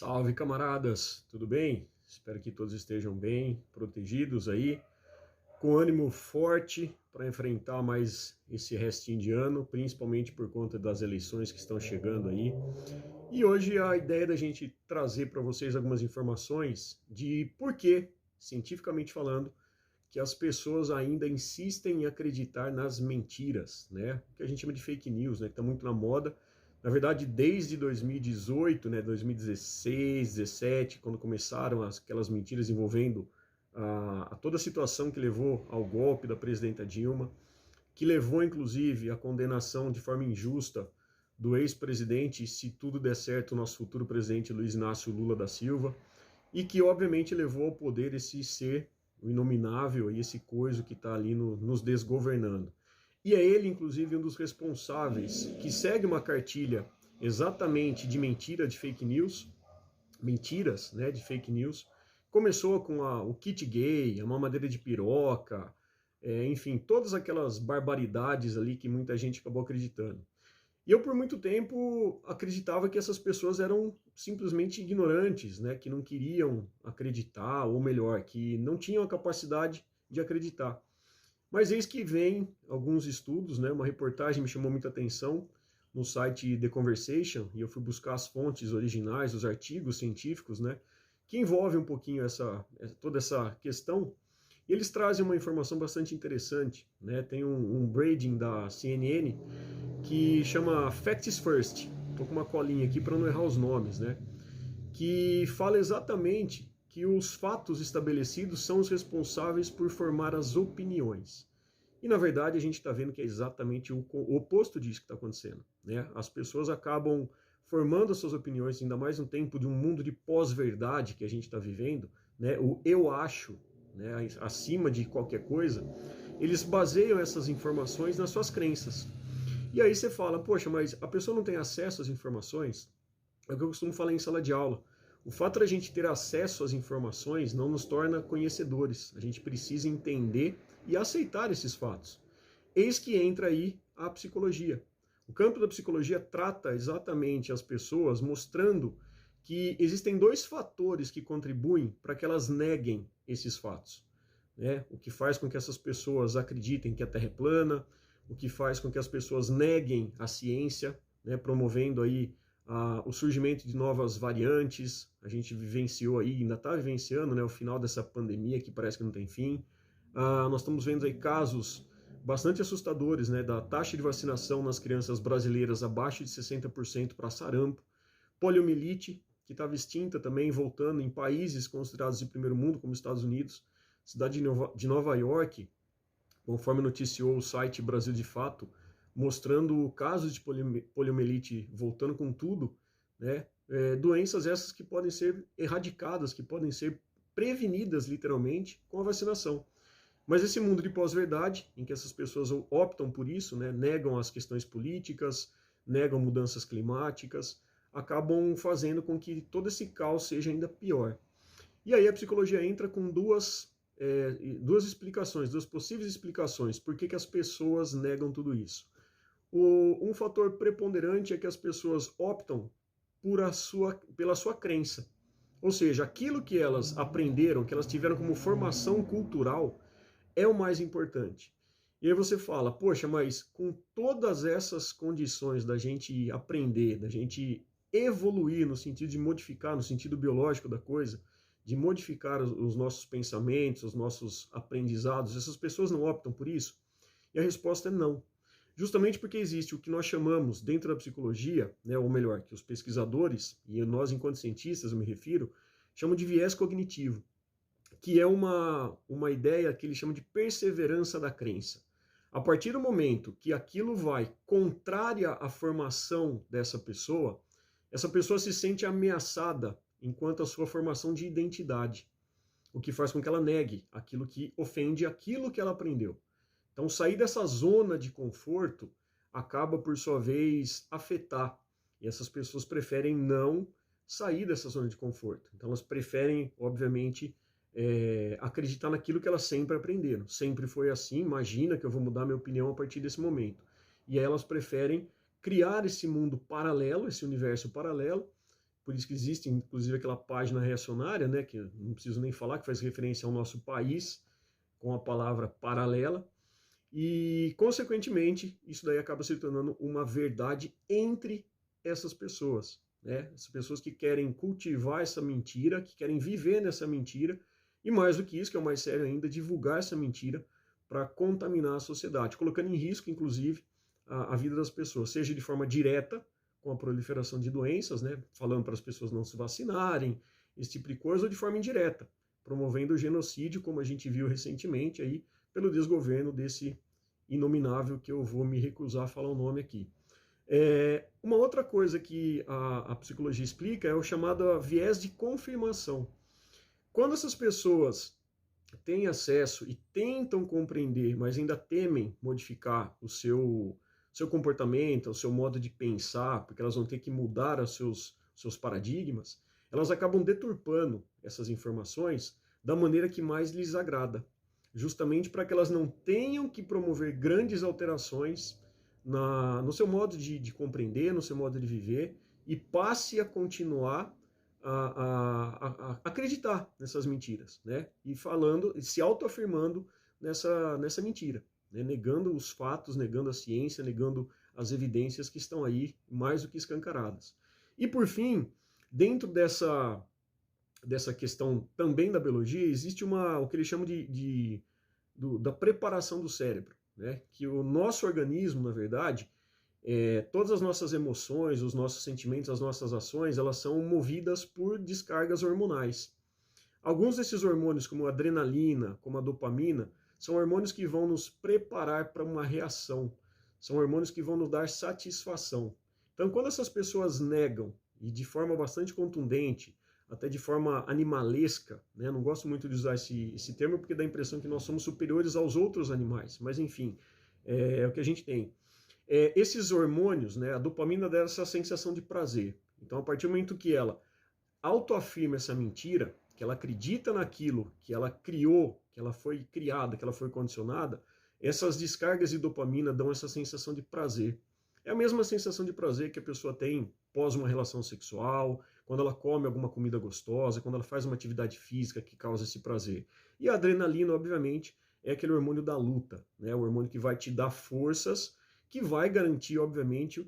Salve, camaradas, tudo bem? Espero que todos estejam bem, protegidos aí, com ânimo forte para enfrentar mais esse restinho de ano, principalmente por conta das eleições que estão chegando aí. E hoje a ideia é da gente trazer para vocês algumas informações de por que, cientificamente falando, que as pessoas ainda insistem em acreditar nas mentiras, né? O que a gente chama de fake news, né? Que está muito na moda. Na verdade, desde 2018, né, 2016, 17, quando começaram aquelas mentiras envolvendo a toda a situação que levou ao golpe da presidenta Dilma, que levou inclusive à condenação de forma injusta do ex-presidente, se tudo der certo, o nosso futuro presidente Luiz Inácio Lula da Silva, e que obviamente levou ao poder esse ser, o inominável, e esse coisa que está ali nos desgovernando. E é ele, inclusive, um dos responsáveis, que segue uma cartilha exatamente de mentira, de fake news, mentiras, né, de fake news. Começou com o kit gay, a mamadeira de piroca, enfim, todas aquelas barbaridades ali que muita gente acabou acreditando. E eu, por muito tempo, acreditava que essas pessoas eram simplesmente ignorantes, né, que não queriam acreditar, ou melhor, que não tinham a capacidade de acreditar. Mas eis que vem alguns estudos, né, uma reportagem me chamou muita atenção no site The Conversation, e eu fui buscar as fontes originais, os artigos científicos, né, que envolvem um pouquinho toda essa questão. E eles trazem uma informação bastante interessante, né, tem um braiding da CNN que chama Facts First, estou com uma colinha aqui para não errar os nomes, né, que fala exatamente que os fatos estabelecidos são os responsáveis por formar as opiniões. E, na verdade, a gente está vendo que é exatamente o oposto disso que está acontecendo, né? As pessoas acabam formando as suas opiniões, ainda mais no tempo de um mundo de pós-verdade que a gente está vivendo, né? O eu acho, né? Acima de qualquer coisa, eles baseiam essas informações nas suas crenças. E aí você fala, poxa, mas a pessoa não tem acesso às informações? É o que eu costumo falar em sala de aula. O fato de a gente ter acesso às informações não nos torna conhecedores. A gente precisa entender e aceitar esses fatos. Eis que entra aí a psicologia. O campo da psicologia trata exatamente as pessoas mostrando que existem dois fatores que contribuem para que elas neguem esses fatos, né? O que faz com que essas pessoas acreditem que a Terra é plana, o que faz com que as pessoas neguem a ciência, né? Promovendo aí o surgimento de novas variantes. A gente vivenciou aí, ainda está vivenciando, né, o final dessa pandemia que parece que não tem fim. Nós estamos vendo aí casos bastante assustadores, né, da taxa de vacinação nas crianças brasileiras abaixo de 60% para sarampo, poliomielite, que estava extinta também, voltando em países considerados de primeiro mundo, como Estados Unidos, cidade de Nova York, conforme noticiou o site Brasil de Fato, mostrando casos de poliomielite voltando com tudo, né? Doenças essas que podem ser erradicadas, que podem ser prevenidas literalmente com a vacinação. Mas esse mundo de pós-verdade, em que essas pessoas optam por isso, né, negam as questões políticas, negam mudanças climáticas, acabam fazendo com que todo esse caos seja ainda pior. E aí a psicologia entra com duas explicações, duas possíveis explicações, por que as pessoas negam tudo isso. Um fator preponderante é que as pessoas optam pela sua crença. Ou seja, aquilo que elas aprenderam, que elas tiveram como formação cultural, é o mais importante. E aí você fala, poxa, mas com todas essas condições da gente aprender, da gente evoluir no sentido de modificar, no sentido biológico da coisa, de modificar os nossos pensamentos, os nossos aprendizados, essas pessoas não optam por isso? E a resposta é não. Justamente porque existe o que nós chamamos, dentro da psicologia, né, ou melhor, que os pesquisadores, e nós enquanto cientistas eu me refiro, chamam de viés cognitivo, que é uma ideia que eles chamam de perseverança da crença. A partir do momento que aquilo vai contrária à formação dessa pessoa, essa pessoa se sente ameaçada enquanto a sua formação de identidade, o que faz com que ela negue aquilo que ofende aquilo que ela aprendeu. Então, sair dessa zona de conforto acaba, por sua vez, afetar. E essas pessoas preferem não sair dessa zona de conforto. Então, elas preferem, obviamente, acreditar naquilo que elas sempre aprenderam. Sempre foi assim, imagina que eu vou mudar minha opinião a partir desse momento. E aí elas preferem criar esse mundo paralelo, esse universo paralelo, por isso que existe, inclusive, aquela página reacionária, né, que eu não preciso nem falar, que faz referência ao nosso país, com a palavra paralela, e, consequentemente, isso daí acaba se tornando uma verdade entre essas pessoas, né? Essas pessoas que querem cultivar essa mentira, que querem viver nessa mentira, e mais do que isso, que é o mais sério ainda, divulgar essa mentira para contaminar a sociedade, colocando em risco, inclusive, a vida das pessoas, seja de forma direta, com a proliferação de doenças, né? Falando para as pessoas não se vacinarem, esse tipo de coisa, ou de forma indireta, promovendo o genocídio, como a gente viu recentemente aí, pelo desgoverno desse inominável que eu vou me recusar a falar o nome aqui. Uma outra coisa que a psicologia explica é o chamado viés de confirmação. Quando essas pessoas têm acesso e tentam compreender, mas ainda temem modificar o seu comportamento, o seu modo de pensar, porque elas vão ter que mudar os seus paradigmas, elas acabam deturpando essas informações da maneira que mais lhes agrada, justamente para que elas não tenham que promover grandes alterações no seu modo de compreender, no seu modo de viver, e passe a continuar a acreditar nessas mentiras, né? E falando, se autoafirmando nessa mentira, né? Negando os fatos, negando a ciência, negando as evidências que estão aí mais do que escancaradas. E por fim, dentro dessa questão também da biologia, existe o que eles chamam da preparação do cérebro, né? Que o nosso organismo, na verdade, todas as nossas emoções, os nossos sentimentos, as nossas ações, elas são movidas por descargas hormonais. Alguns desses hormônios, como a adrenalina, como a dopamina, são hormônios que vão nos preparar para uma reação. São hormônios que vão nos dar satisfação. Então, quando essas pessoas negam, e de forma bastante contundente, até de forma animalesca, né? Não gosto muito de usar esse termo porque dá a impressão que nós somos superiores aos outros animais, mas enfim, é o que a gente tem. Esses hormônios, né, a dopamina dá essa sensação de prazer. Então, a partir do momento que ela autoafirma essa mentira, que ela acredita naquilo que ela criou, que ela foi criada, que ela foi condicionada, essas descargas de dopamina dão essa sensação de prazer. É a mesma sensação de prazer que a pessoa tem pós uma relação sexual, quando ela come alguma comida gostosa, quando ela faz uma atividade física que causa esse prazer. E a adrenalina, obviamente, é aquele hormônio da luta, né? O hormônio que vai te dar forças, que vai garantir, obviamente,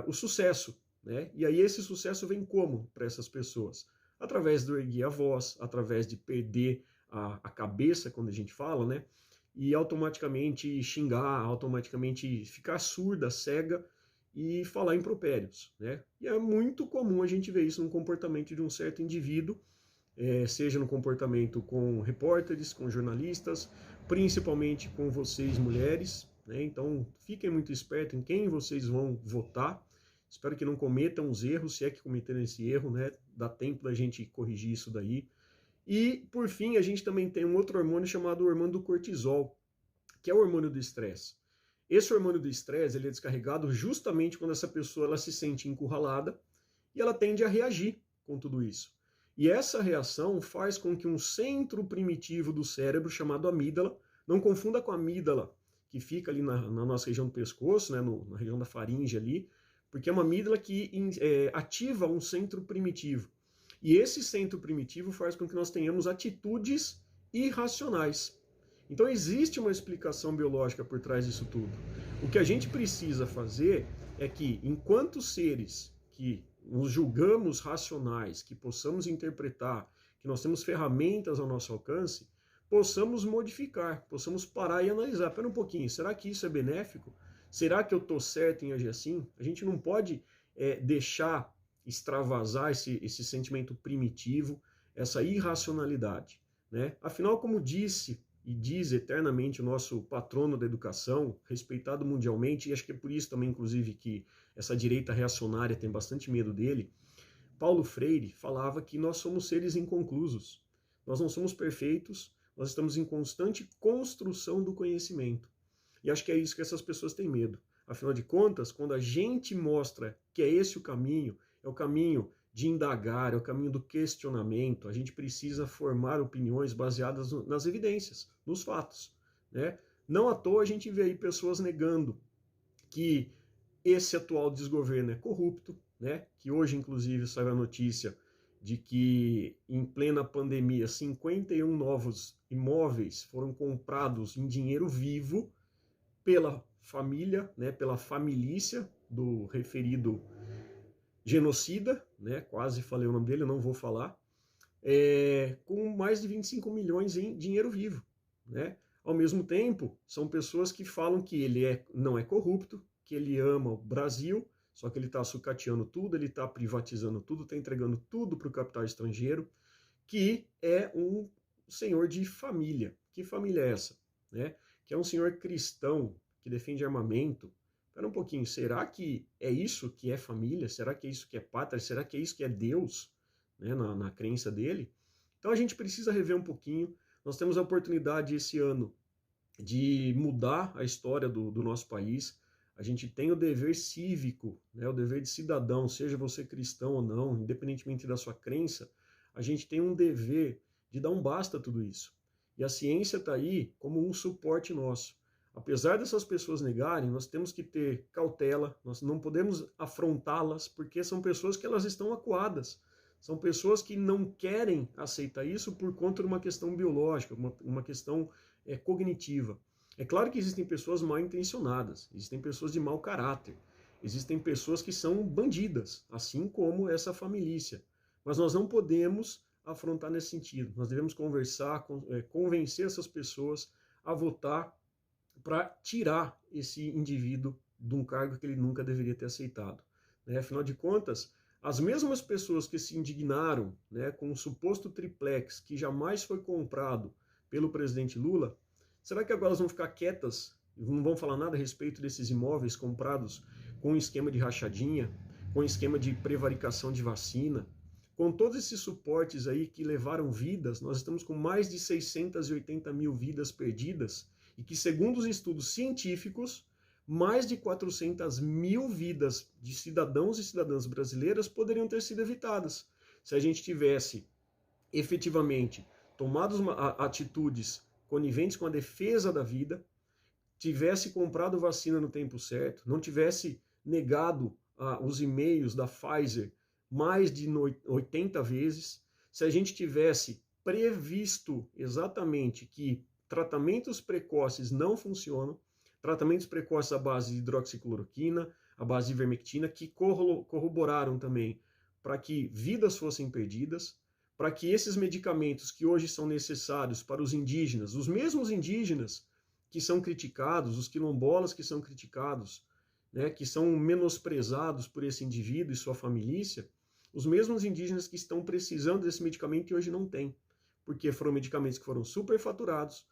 o sucesso, né? E aí esse sucesso vem como para essas pessoas? Através do erguer a voz, através de perder a cabeça, quando a gente fala, né? E automaticamente xingar, automaticamente ficar surda, cega e falar impropérios, né? E é muito comum a gente ver isso no comportamento de um certo indivíduo, seja no comportamento com repórteres, com jornalistas, principalmente com vocês mulheres, né? Então fiquem muito espertos em quem vocês vão votar. Espero que não cometam os erros, se é que cometeram esse erro, né? Dá tempo da gente corrigir isso daí. E, por fim, a gente também tem um outro hormônio chamado hormônio do cortisol, que é o hormônio do estresse. Esse hormônio do estresse ele é descarregado justamente quando essa pessoa ela se sente encurralada e ela tende a reagir com tudo isso. E essa reação faz com que um centro primitivo do cérebro, chamado amígdala, não confunda com a amígdala, que fica ali na nossa região do pescoço, né, na região da faringe ali, porque é uma amígdala que ativa um centro primitivo. E esse centro primitivo faz com que nós tenhamos atitudes irracionais. Então existe uma explicação biológica por trás disso tudo. O que a gente precisa fazer é que, enquanto seres que nos julgamos racionais, que possamos interpretar, que nós temos ferramentas ao nosso alcance, possamos modificar, possamos parar e analisar. Espera um pouquinho, será que isso é benéfico? Será que eu estou certo em agir assim? A gente não pode deixar extravasar esse sentimento primitivo, essa irracionalidade, né? Afinal, como disse e diz eternamente o nosso patrono da educação, respeitado mundialmente, e acho que é por isso também, inclusive, que essa direita reacionária tem bastante medo dele, Paulo Freire falava que nós somos seres inconclusos, nós não somos perfeitos, nós estamos em constante construção do conhecimento. E acho que é isso que essas pessoas têm medo. Afinal de contas, quando a gente mostra que é esse o caminho, é o caminho de indagar, é o caminho do questionamento, a gente precisa formar opiniões baseadas nas evidências, nos fatos, né? Não à toa a gente vê aí pessoas negando que esse atual desgoverno é corrupto, né, que hoje inclusive saiu a notícia de que em plena pandemia 51 novos imóveis foram comprados em dinheiro vivo pela família, né, pela família do referido genocida, né, quase falei o nome dele, eu não vou falar, com mais de 25 milhões em dinheiro vivo, né? Ao mesmo tempo, são pessoas que falam que ele não é corrupto, que ele ama o Brasil, só que ele está sucateando tudo, ele está privatizando tudo, está entregando tudo para o capital estrangeiro, que é um senhor de família. Que família é essa? Né? Que é um senhor cristão que defende armamento. Espera um pouquinho, será que é isso que é família? Será que é isso que é pátria? Será que é isso que é Deus? Né, na crença dele. Então a gente precisa rever um pouquinho. Nós temos a oportunidade esse ano de mudar a história do nosso país. A gente tem o dever cívico, né, o dever de cidadão, seja você cristão ou não, independentemente da sua crença, a gente tem um dever de dar um basta a tudo isso. E a ciência está aí como um suporte nosso. Apesar dessas pessoas negarem, nós temos que ter cautela, nós não podemos afrontá-las, porque são pessoas que elas estão acuadas. São pessoas que não querem aceitar isso por conta de uma questão biológica, uma questão cognitiva. É claro que existem pessoas mal intencionadas, existem pessoas de mau caráter, existem pessoas que são bandidas, assim como essa família. Mas nós não podemos afrontar nesse sentido. Nós devemos conversar, convencer essas pessoas a votar para tirar esse indivíduo de um cargo que ele nunca deveria ter aceitado. Afinal de contas, as mesmas pessoas que se indignaram, né, com o suposto triplex que jamais foi comprado pelo presidente Lula, será que agora elas vão ficar quietas e não vão falar nada a respeito desses imóveis comprados com esquema de rachadinha, com esquema de prevaricação de vacina, com todos esses suportes aí que levaram vidas? Nós estamos com mais de 680 mil vidas perdidas e que, segundo os estudos científicos, mais de 400 mil vidas de cidadãos e cidadãs brasileiras poderiam ter sido evitadas se a gente tivesse efetivamente tomado atitudes coniventes com a defesa da vida, tivesse comprado vacina no tempo certo, não tivesse negado os e-mails da Pfizer mais de 80 vezes, se a gente tivesse previsto exatamente que tratamentos precoces não funcionam, tratamentos precoces à base de hidroxicloroquina, à base de ivermectina, que corroboraram também para que vidas fossem perdidas, para que esses medicamentos que hoje são necessários para os indígenas, os mesmos indígenas que são criticados, os quilombolas que são criticados, né, que são menosprezados por esse indivíduo e sua família, os mesmos indígenas que estão precisando desse medicamento e hoje não têm, porque foram medicamentos que foram superfaturados,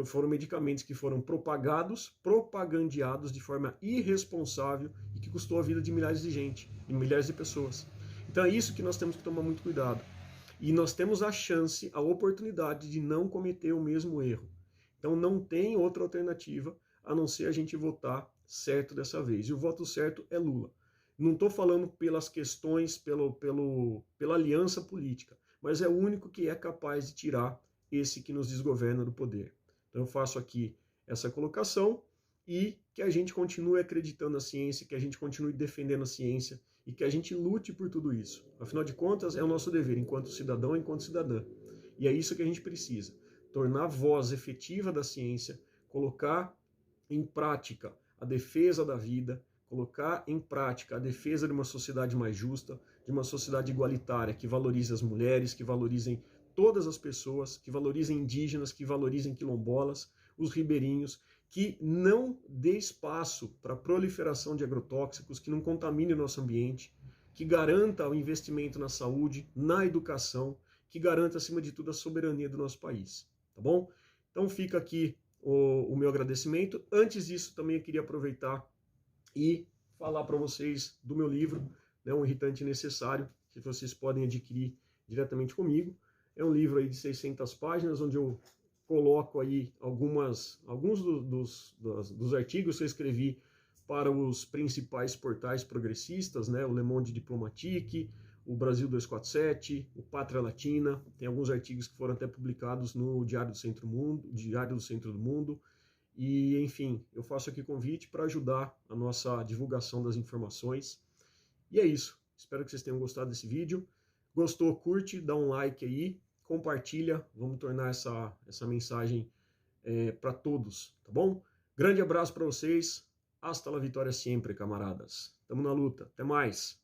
foram medicamentos que foram propagandeados de forma irresponsável e que custou a vida de milhares de gente, de milhares de pessoas. Então é isso que nós temos que tomar muito cuidado. E nós temos a chance, a oportunidade de não cometer o mesmo erro. Então não tem outra alternativa a não ser a gente votar certo dessa vez. E o voto certo é Lula. Não estou falando pelas questões, pela aliança política, mas é o único que é capaz de tirar esse que nos desgoverna do poder. Então eu faço aqui essa colocação e que a gente continue acreditando na ciência, que a gente continue defendendo a ciência e que a gente lute por tudo isso. Afinal de contas, é o nosso dever enquanto cidadão e enquanto cidadã. E é isso que a gente precisa. Tornar a voz efetiva da ciência, colocar em prática a defesa da vida, colocar em prática a defesa de uma sociedade mais justa, de uma sociedade igualitária, que valorize as mulheres, que valorizem todas as pessoas, que valorizem indígenas, que valorizem quilombolas, os ribeirinhos, que não dê espaço para a proliferação de agrotóxicos, que não contamine o nosso ambiente, que garanta o investimento na saúde, na educação, que garanta, acima de tudo, a soberania do nosso país. Tá bom? Então fica aqui o meu agradecimento. Antes disso, também eu queria aproveitar e falar para vocês do meu livro, né, Um Irritante Necessário, que vocês podem adquirir diretamente comigo. É um livro aí de 600 páginas, onde eu coloco aí alguns dos artigos que eu escrevi para os principais portais progressistas, né, o Le Monde Diplomatique, o Brasil 247, o Pátria Latina. Tem alguns artigos que foram até publicados no Diário do Centro do Mundo. E, enfim, eu faço aqui convite para ajudar a nossa divulgação das informações. E é isso. Espero que vocês tenham gostado desse vídeo. Gostou, curte, dá um like aí, compartilha. Vamos tornar essa mensagem para todos, tá bom? Grande abraço para vocês. Hasta la vitória sempre, camaradas. Tamo na luta. Até mais.